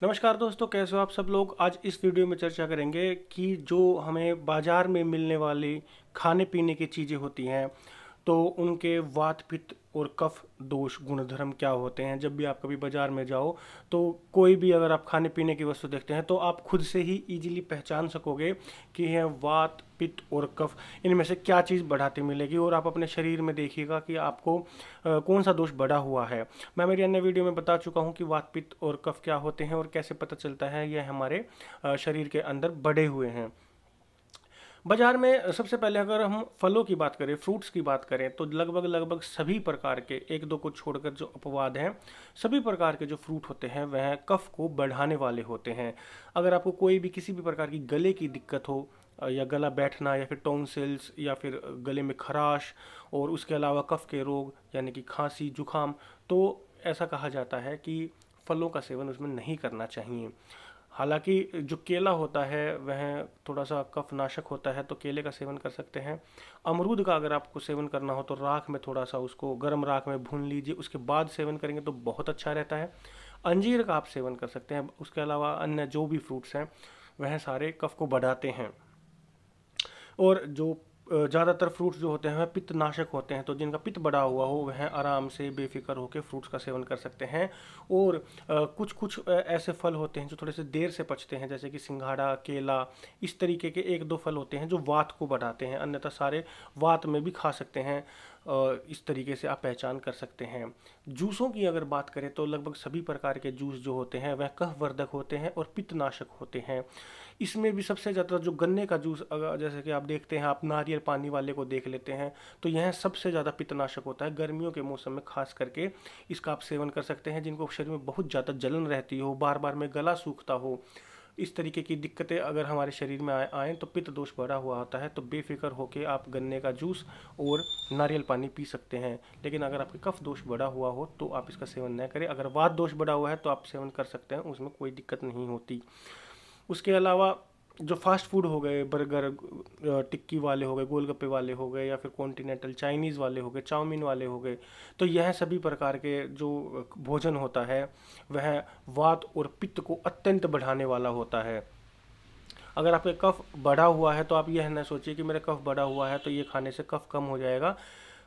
नमस्कार दोस्तों, कैसे हो आप सब लोग। आज इस वीडियो में चर्चा करेंगे कि जो हमें बाज़ार में मिलने वाली खाने पीने की चीज़ें होती हैं तो उनके वात पित्त और कफ दोष गुणधर्म क्या होते हैं। जब भी आप कभी बाज़ार में जाओ तो कोई भी अगर आप खाने पीने की वस्तु देखते हैं तो आप खुद से ही इजीली पहचान सकोगे कि यह वात पित्त और कफ इनमें से क्या चीज़ बढ़ाती मिलेगी, और आप अपने शरीर में देखिएगा कि आपको कौन सा दोष बढ़ा हुआ है। मैं मेरी अन्य वीडियो में बता चुका हूँ कि वात पित्त और कफ क्या होते हैं और कैसे पता चलता है यह हमारे शरीर के अंदर बढ़े हुए हैं। बाजार में सबसे पहले अगर हम फलों की बात करें, फ्रूट्स की बात करें, तो लगभग लगभग सभी प्रकार के, एक दो को छोड़कर जो अपवाद हैं, सभी प्रकार के जो फ्रूट होते हैं वह कफ को बढ़ाने वाले होते हैं। अगर आपको कोई भी किसी भी प्रकार की गले की दिक्कत हो, या गला बैठना, या फिर टॉन्सिल्स, या फिर गले में खराश, और उसके अलावा कफ के रोग यानी कि खांसी जुखाम, तो ऐसा कहा जाता है कि फलों का सेवन उसमें नहीं करना चाहिए। हालांकि जो केला होता है वह थोड़ा सा कफ नाशक होता है, तो केले का सेवन कर सकते हैं। अमरूद का अगर आपको सेवन करना हो तो राख में थोड़ा सा उसको गर्म राख में भून लीजिए, उसके बाद सेवन करेंगे तो बहुत अच्छा रहता है। अंजीर का आप सेवन कर सकते हैं। उसके अलावा अन्य जो भी फ्रूट्स हैं वह सारे कफ को बढ़ाते हैं। और जो ज़्यादातर फ्रूट्स जो होते हैं वह पित्तनाशक होते हैं, तो जिनका पित्त बढ़ा हुआ हो वह आराम से बेफिक्र होकर फ्रूट्स का सेवन कर सकते हैं। और कुछ कुछ ऐसे फल होते हैं जो थोड़े से देर से पचते हैं, जैसे कि सिंघाड़ा, केला, इस तरीके के एक दो फल होते हैं जो वात को बढ़ाते हैं, अन्यथा सारे वात में भी खा सकते हैं। इस तरीके से आप पहचान कर सकते हैं। जूसों की अगर बात करें तो लगभग सभी प्रकार के जूस जो होते हैं वह कफ वर्धक होते हैं और पित्तनाशक होते हैं। इसमें भी सबसे ज़्यादा जो गन्ने का जूस, अगर जैसे कि आप देखते हैं, आप नारियल पानी वाले को देख लेते हैं, तो यह सबसे ज़्यादा पित्तनाशक होता है। गर्मियों के मौसम में खास करके इसका आप सेवन कर सकते हैं। जिनको शरीर में बहुत ज़्यादा जलन रहती हो, बार बार में गला सूखता हो, इस तरीके की दिक्कतें अगर हमारे शरीर में आए तो पित्त दोष बढ़ा हुआ होता है, तो बेफिक्र होकर आप गन्ने का जूस और नारियल पानी पी सकते हैं। लेकिन अगर आपके कफ दोष बढ़ा हुआ हो तो आप इसका सेवन न करें। अगर वात दोष बढ़ा हुआ है तो आप सेवन कर सकते हैं, उसमें कोई दिक्कत नहीं होती। उसके अलावा जो फास्ट फूड हो गए, बर्गर, टिक्की वाले हो गए, गोलगप्पे वाले हो गए, या फिर कॉन्टिनेंटल चाइनीज़ वाले हो गए, चाउमीन वाले हो गए, तो यह सभी प्रकार के जो भोजन होता है वह वात और पित्त को अत्यंत बढ़ाने वाला होता है। अगर आपके कफ बढ़ा हुआ है तो आप यह न सोचिए कि मेरा कफ बढ़ा हुआ है तो ये खाने से कफ कम हो जाएगा।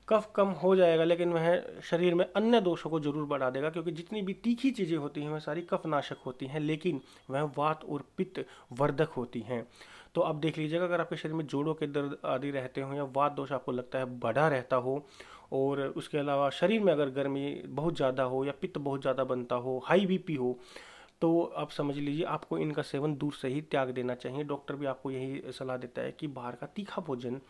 कफ कम हो जाएगा, लेकिन वह शरीर में अन्य दोषों को जरूर बढ़ा देगा, क्योंकि जितनी भी तीखी चीज़ें होती हैं वह सारी कफनाशक होती हैं, लेकिन वह वात और पित्त वर्धक होती हैं। तो आप देख लीजिएगा, अगर आपके शरीर में जोड़ों के दर्द आदि रहते हो, या वात दोष आपको लगता है बढ़ा रहता हो, और उसके अलावा शरीर में अगर गर्मी बहुत ज़्यादा हो, या पित्त बहुत ज़्यादा बनता हो, हाई बीपी हो, तो आप समझ लीजिए आपको इनका सेवन दूर से ही त्याग देना चाहिए। डॉक्टर भी आपको यही सलाह देता है कि बाहर का तीखा भोजन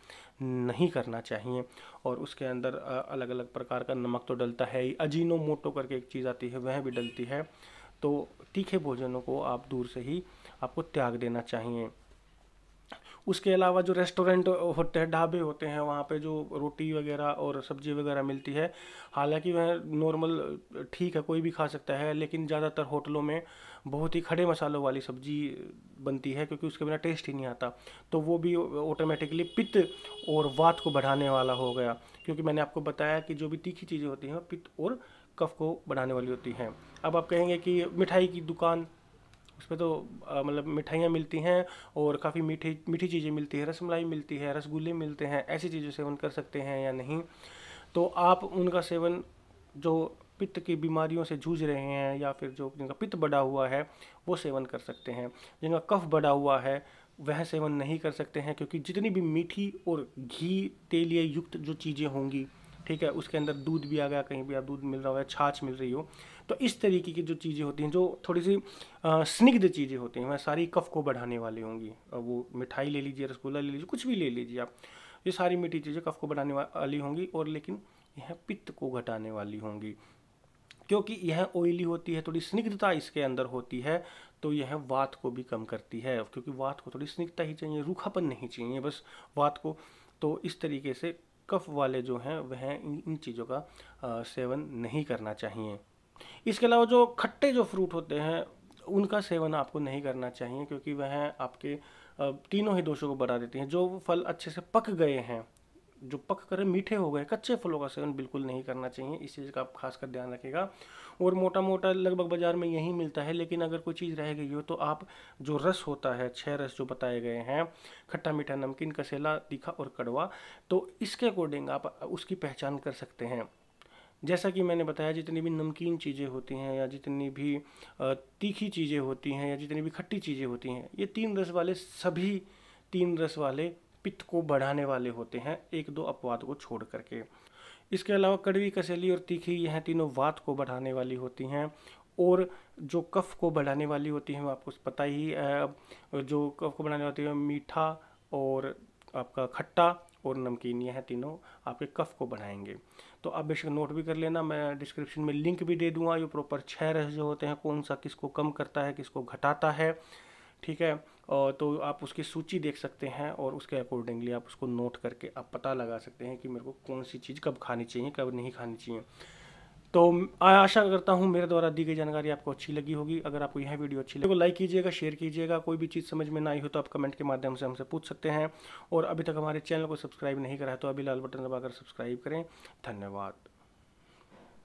नहीं करना चाहिए। और उसके अंदर अलग अलग प्रकार का नमक तो डलता है ही, अजीनोमोटो करके एक चीज़ आती है वह भी डलती है। तो तीखे भोजनों को आप दूर से ही आपको त्याग देना चाहिए। उसके अलावा जो रेस्टोरेंट होते हैं, ढाबे होते हैं, वहाँ पे जो रोटी वगैरह और सब्जी वगैरह मिलती है, हालांकि वह नॉर्मल ठीक है, कोई भी खा सकता है, लेकिन ज़्यादातर होटलों में बहुत ही खड़े मसालों वाली सब्जी बनती है, क्योंकि उसके बिना टेस्ट ही नहीं आता। तो वो भी ऑटोमेटिकली पित्त और वात को बढ़ाने वाला हो गया, क्योंकि मैंने आपको बताया कि जो भी तीखी चीज़ें होती हैं पित्त और कफ को बढ़ाने वाली होती हैं। अब आप कहेंगे कि मिठाई की दुकान, उसमें तो मतलब मिठाइयाँ मिलती हैं और काफ़ी मीठी मीठी चीज़ें मिलती है, रसमलाई मिलती है, रसगुल्ले मिलते हैं, ऐसी चीज़ों सेवन कर सकते हैं या नहीं। तो आप उनका सेवन, जो पित्त की बीमारियों से जूझ रहे हैं या फिर जो जिनका पित्त बढ़ा हुआ है वो सेवन कर सकते हैं। जिनका कफ बढ़ा हुआ है वह सेवन नहीं कर सकते हैं, क्योंकि जितनी भी मीठी और घी तेलीय युक्त जो चीज़ें होंगी, ठीक है, उसके अंदर दूध भी आ गया, कहीं भी आप दूध मिल रहा हो या छाछ मिल रही हो, तो इस तरीके की जो चीज़ें होती हैं, जो थोड़ी सी स्निग्ध चीज़ें होती हैं, वह सारी कफ को बढ़ाने वाली होंगी। वो मिठाई ले लीजिए, रसगुल्ला ले लीजिए, कुछ भी ले लीजिए आप, ये सारी मीठी चीज़ें कफ को बढ़ाने वाली होंगी, और लेकिन यह पित्त को घटाने वाली होंगी, क्योंकि यह ऑयली होती है, थोड़ी स्निग्धता इसके अंदर होती है, तो यह वात को भी कम करती है, क्योंकि वात को थोड़ी स्निग्धता ही चाहिए, रूखापन नहीं चाहिए बस वात को। तो इस तरीके से कफ वाले जो हैं वह इन चीज़ों का सेवन नहीं करना चाहिए। इसके अलावा जो खट्टे जो फ्रूट होते हैं उनका सेवन आपको नहीं करना चाहिए, क्योंकि वह आपके तीनों ही दोषों को बढ़ा देते हैं। जो फल अच्छे से पक गए हैं, जो पक कर मीठे हो गए, कच्चे फलों का सेवन बिल्कुल नहीं करना चाहिए। इस चीज़ का आप खासकर ध्यान रखिएगा। और मोटा मोटा लगभग बाजार में यही मिलता है, लेकिन अगर कोई चीज़ रह गई हो तो आप जो रस होता है, 6 रस जो बताए गए हैं, खट्टा मीठा नमकीन कसेला तीखा और कड़वा, तो इसके अकॉर्डिंग आप उसकी पहचान कर सकते हैं। जैसा कि मैंने बताया, जितनी भी नमकीन चीज़ें होती हैं या जितनी भी तीखी चीज़ें होती हैं या जितनी भी खट्टी चीज़ें होती हैं, ये 3 रस वाले सभी 3 रस वाले पित्त को बढ़ाने वाले होते हैं, एक दो अपवाद को छोड़ करके। इसके अलावा कड़वी, कसेली और तीखी, यह तीनों वात को बढ़ाने वाली होती हैं। और जो कफ को बढ़ाने वाली होती हैं वो आपको पता ही है, जो कफ को बढ़ाने वाली होती है मीठा और आपका खट्टा और नमकीन, यह तीनों आपके कफ को बढ़ाएंगे। तो आप बेशक नोट भी कर लेना, मैं डिस्क्रिप्शन में लिंक भी दे दूंगा। ये प्रॉपर 6 रस जो होते हैं, कौन सा किसको कम करता है, किसको घटाता है, ठीक है। और तो आप उसकी सूची देख सकते हैं और उसके अकॉर्डिंगली आप उसको नोट करके आप पता लगा सकते हैं कि मेरे को कौन सी चीज़ कब खानी चाहिए, कब नहीं खानी चाहिए। तो आशा करता हूँ मेरे द्वारा दी गई जानकारी आपको अच्छी लगी होगी। अगर आपको यह वीडियो अच्छी लगी तो लाइक कीजिएगा, शेयर कीजिएगा। कोई भी चीज़ समझ में ना आई हो तो आप कमेंट के माध्यम से हमसे पूछ सकते हैं। और अभी तक हमारे चैनल को सब्सक्राइब नहीं करा है तो अभी लाल बटन दबाकर सब्सक्राइब करें। धन्यवाद।